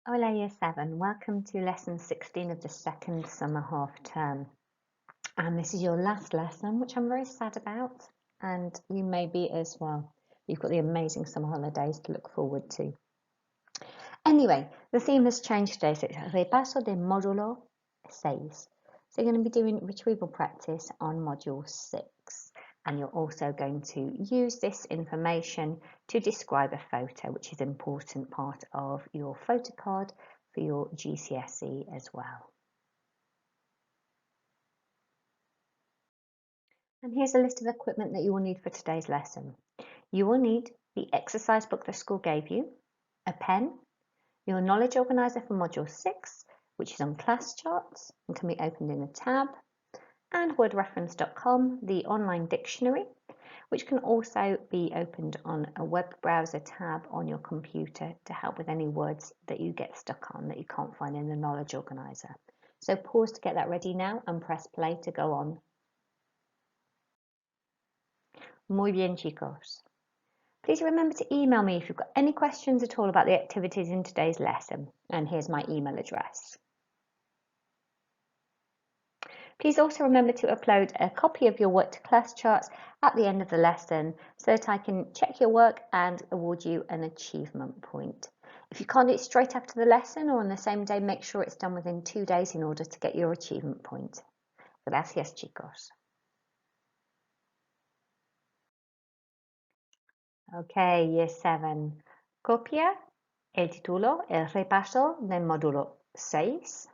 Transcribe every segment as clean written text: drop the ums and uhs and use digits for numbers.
Hola Year 7, welcome to lesson 16 of the second summer half term. And this is your last lesson, which I'm very sad about, and you may be as well. You've got the amazing summer holidays to look forward to. Anyway, the theme has changed today, so it's repaso de módulo 6. So you're going to be doing retrieval practice on module 6. And you're also going to use this information to describe a photo, which is an important part of your photo card for your GCSE as well. And here's a list of equipment that you will need for today's lesson. You will need the exercise book the school gave you, a pen, your knowledge organizer for module 6, which is on class charts and can be opened in a tab, and wordreference.com, the online dictionary, which can also be opened on a web browser tab on your computer to help with any words that you get stuck on that you can't find in the knowledge organizer. So pause to get that ready now and press play to go on. Muy bien, chicos. Please remember to email me if you've got any questions at all about the activities in today's lesson. And here's my email address. Please also remember to upload a copy of your work to class charts at the end of the lesson so that I can check your work and award you an achievement point. If you can't do it straight after the lesson or on the same day, make sure it's done within 2 days in order to get your achievement point. Gracias, chicos. Okay, Year 7. Copia el título, el repaso del módulo 6.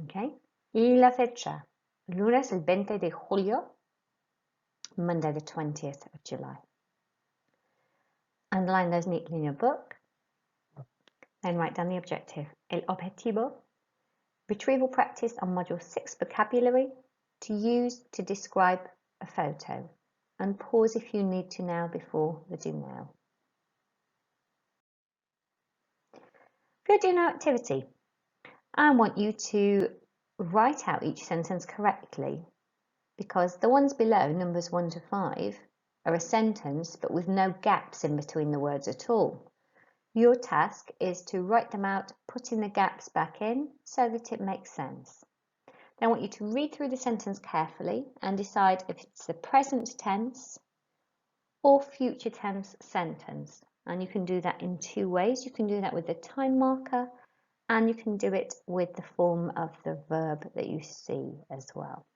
Okay. Y la fecha, lunes el 20 de julio, Monday the 20th of July. Underline those neatly in your book. Then write down the objective. El objetivo, retrieval practice on module 6 vocabulary to use to describe a photo. And pause if you need to now before the do now. For your do now activity, I want you to write out each sentence correctly, because the ones below, numbers 1 to 5, are a sentence but with no gaps in between the words at all. Your task is to write them out, putting the gaps back in so that it makes sense. Then I want you to read through the sentence carefully and decide if it's the present tense or future tense sentence. And you can do that in 2 ways. You can do that with the time marker, and you can do it with the form of the verb that you see as well.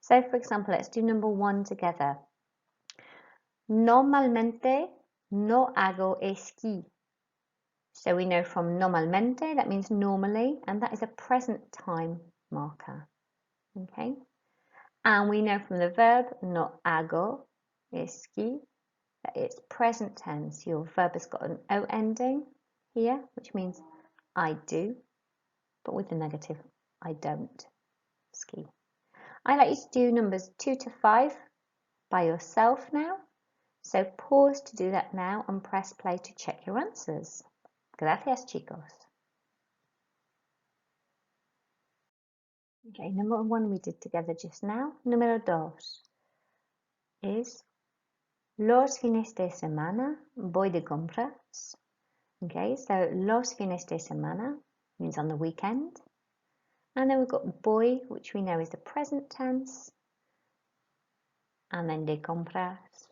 So, for example, let's do number 1 together. Normalmente no hago esquí. So we know from normalmente, that means normally, and that is a present time marker. Okay? And we know from the verb no hago esquí that it's present tense. Your verb has got an O ending here, which means I do, but with the negative, I don't ski. I'd like you to do numbers 2 to 5 by yourself now. So pause to do that now and press play to check your answers. Gracias, chicos. Okay, number 1 we did together just now. Número 2 is los fines de semana voy de compras. Okay, so los fines de semana means on the weekend. And then we've got voy, which we know is the present tense. And then de compras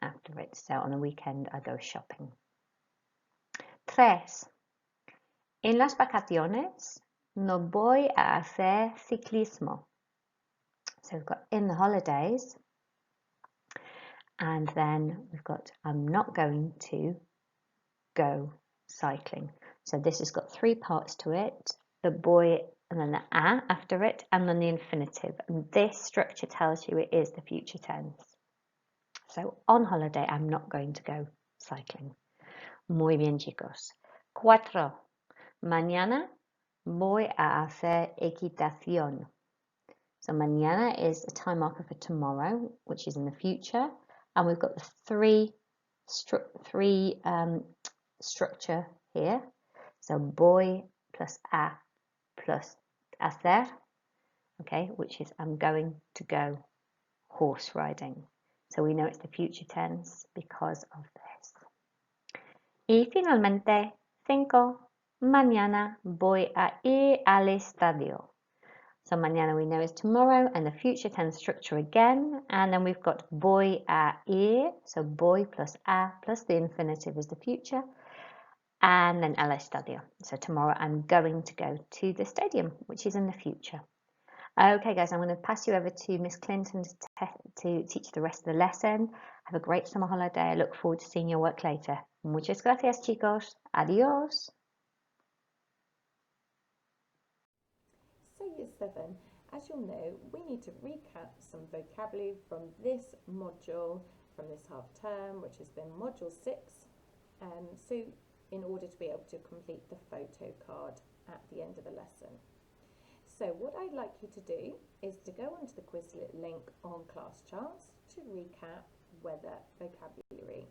after it. So on the weekend I go shopping. 3. En las vacaciones no voy a hacer ciclismo. So we've got in the holidays, and then we've got I'm not going to go cycling. So this has got 3 parts to it, the boy and then the a after it, and then the infinitive. And this structure tells you it is the future tense. So on holiday, I'm not going to go cycling. Muy bien, chicos. 4. Mañana voy a hacer equitación. So mañana is a time marker for tomorrow, which is in the future. And we've got the 3 structure here. So voy plus a plus hacer, okay, which is I'm going to go horse riding. So we know it's the future tense because of this. Y finalmente, 5. Mañana voy a ir al estadio. So mañana we know is tomorrow, and the future tense structure again. And then we've got voy a ir, so voy plus a plus the infinitive is the future. And then al estadio. So tomorrow I'm going to go to the stadium, which is in the future. Okay, guys, I'm going to pass you over to Miss Clinton to teach the rest of the lesson. Have a great summer holiday. I look forward to seeing your work later. Muchas gracias, chicos. Adiós. So year 7, as you'll know, we need to recap some vocabulary from this module, from this half term, which has been module 6. So in order to be able to complete the photo card at the end of the lesson. So what I'd like you to do is to go onto the Quizlet link on class charts to recap weather vocabulary.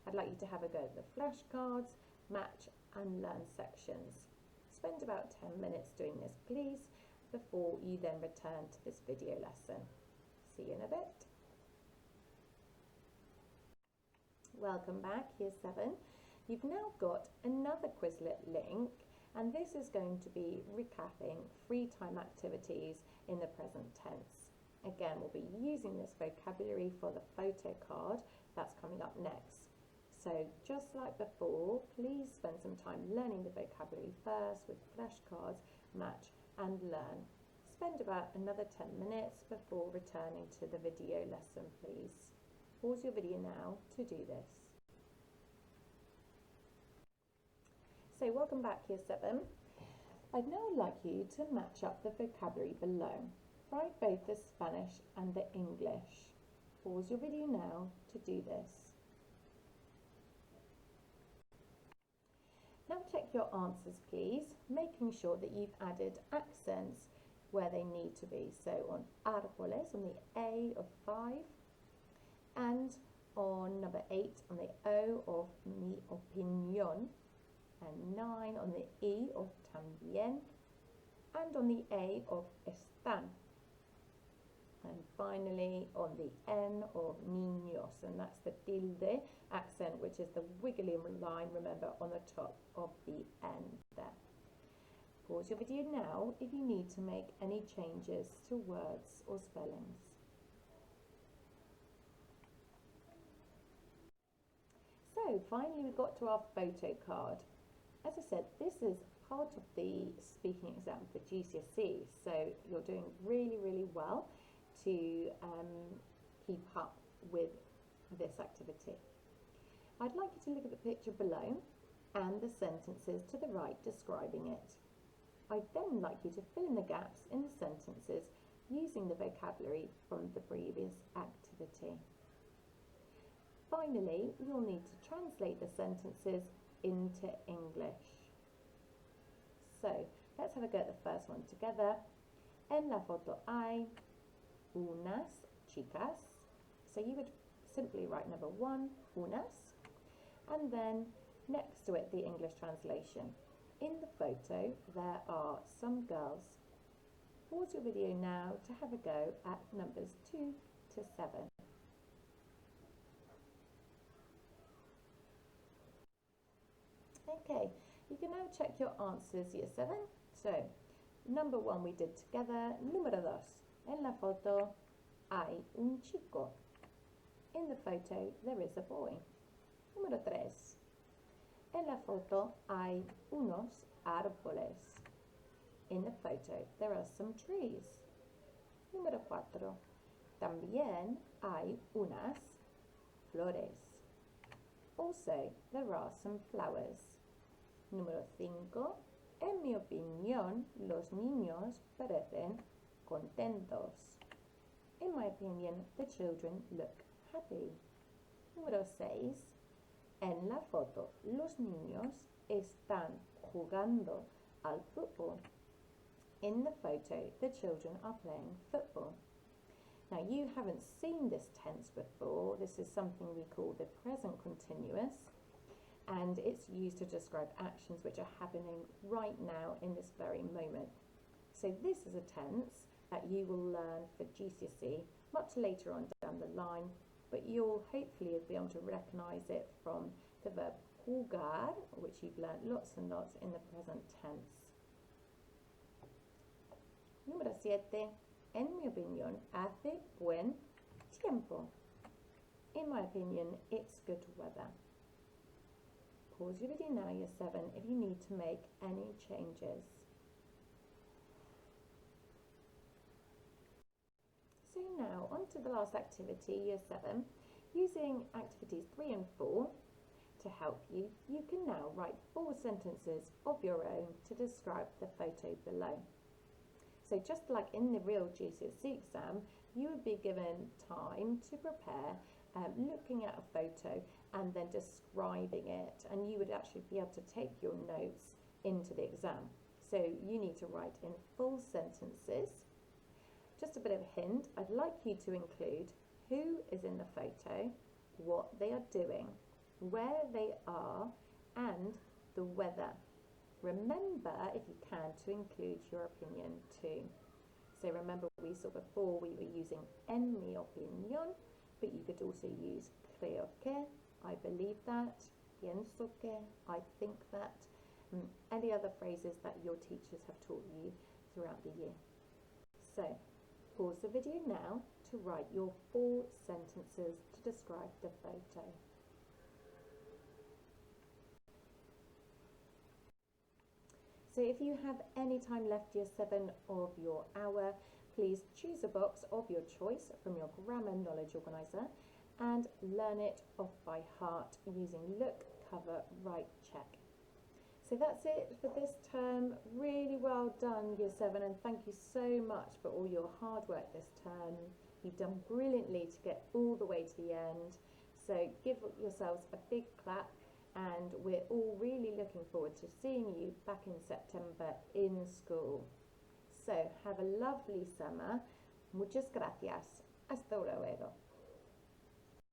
I'd like you to have a go at the flashcards, match and learn sections. Spend about 10 minutes doing this, please, before you then return to this video lesson. See you in a bit. Welcome back, year 7. You've now got another Quizlet link, and this is going to be recapping free time activities in the present tense. Again, we'll be using this vocabulary for the photo card that's coming up next. So just like before, please spend some time learning the vocabulary first with flashcards, match and learn. Spend about another 10 minutes before returning to the video lesson, please. Pause your video now to do this. So welcome back, year 7. I'd now like you to match up the vocabulary below. Try both the Spanish and the English. Pause your video now to do this. Now check your answers, please, making sure that you've added accents where they need to be. So on árboles, on the A of 5, and on number 8 on the O of mi opinión, and 9 on the E of también, and on the A of están, and finally on the N of niños, and that's the tilde accent, which is the wiggly line, remember, on the top of the N there. Pause your video now if you need to make any changes to words or spellings. So finally we've got to our photo card. As I said, this is part of the speaking exam for GCSE, so you're doing really, really well to keep up with this activity. I'd like you to look at the picture below and the sentences to the right describing it. I'd then like you to fill in the gaps in the sentences using the vocabulary from the previous activity. Finally, you'll need to translate the sentences into English. So let's have a go at the first one together. En la foto hay unas chicas. So you would simply write number 1, unas, and then next to it the English translation. In the photo there are some girls. Pause your video now to have a go at numbers 2 to 7. Okay, you can now check your answers, year 7. So, number 1 we did together. Número 2. En la foto hay un chico. In the photo there is a boy. Número 3. En la foto hay unos árboles. In the photo there are some trees. Número 4. También hay unas flores. Also, there are some flowers. Número 5. En mi opinión, los niños parecen contentos. In my opinion, the children look happy. Número 6. En la foto, los niños están jugando al fútbol. In the photo, the children are playing football. Now, you haven't seen this tense before. This is something we call the present continuous, and it's used to describe actions which are happening right now in this very moment. So this is a tense that you will learn for GCSE much later on down the line, but you'll hopefully be able to recognise it from the verb jugar, which you've learnt lots and lots in the present tense. Número 7. En mi opinión, hace buen tiempo. In my opinion, it's good weather. Pause your video now, Year 7, if you need to make any changes. So now, on to the last activity, Year 7. Using activities 3 and 4 to help you, you can now write 4 sentences of your own to describe the photo below. So just like in the real GCSE exam, you would be given time to prepare, looking at a photo and then describing it, and you would actually be able to take your notes into the exam. So you need to write in full sentences. Just a bit of a hint, I'd like you to include who is in the photo, what they are doing, where they are, and the weather. Remember, if you can, to include your opinion too. So remember, we saw before we were using en mi opinión, but you could also use creo que, I believe that, pienso que, I think that, any other phrases that your teachers have taught you throughout the year. So pause the video now to write your 4 sentences to describe the photo. So if you have any time left, Year 7, of your hour, please choose a box of your choice from your grammar knowledge organiser and learn it off by heart using look, cover, write, check. So that's it for this term. Really well done, Year 7, and thank you so much for all your hard work this term. You've done brilliantly to get all the way to the end. So give yourselves a big clap, and we're all really looking forward to seeing you back in September in school. So have a lovely summer. Muchas gracias. Hasta luego.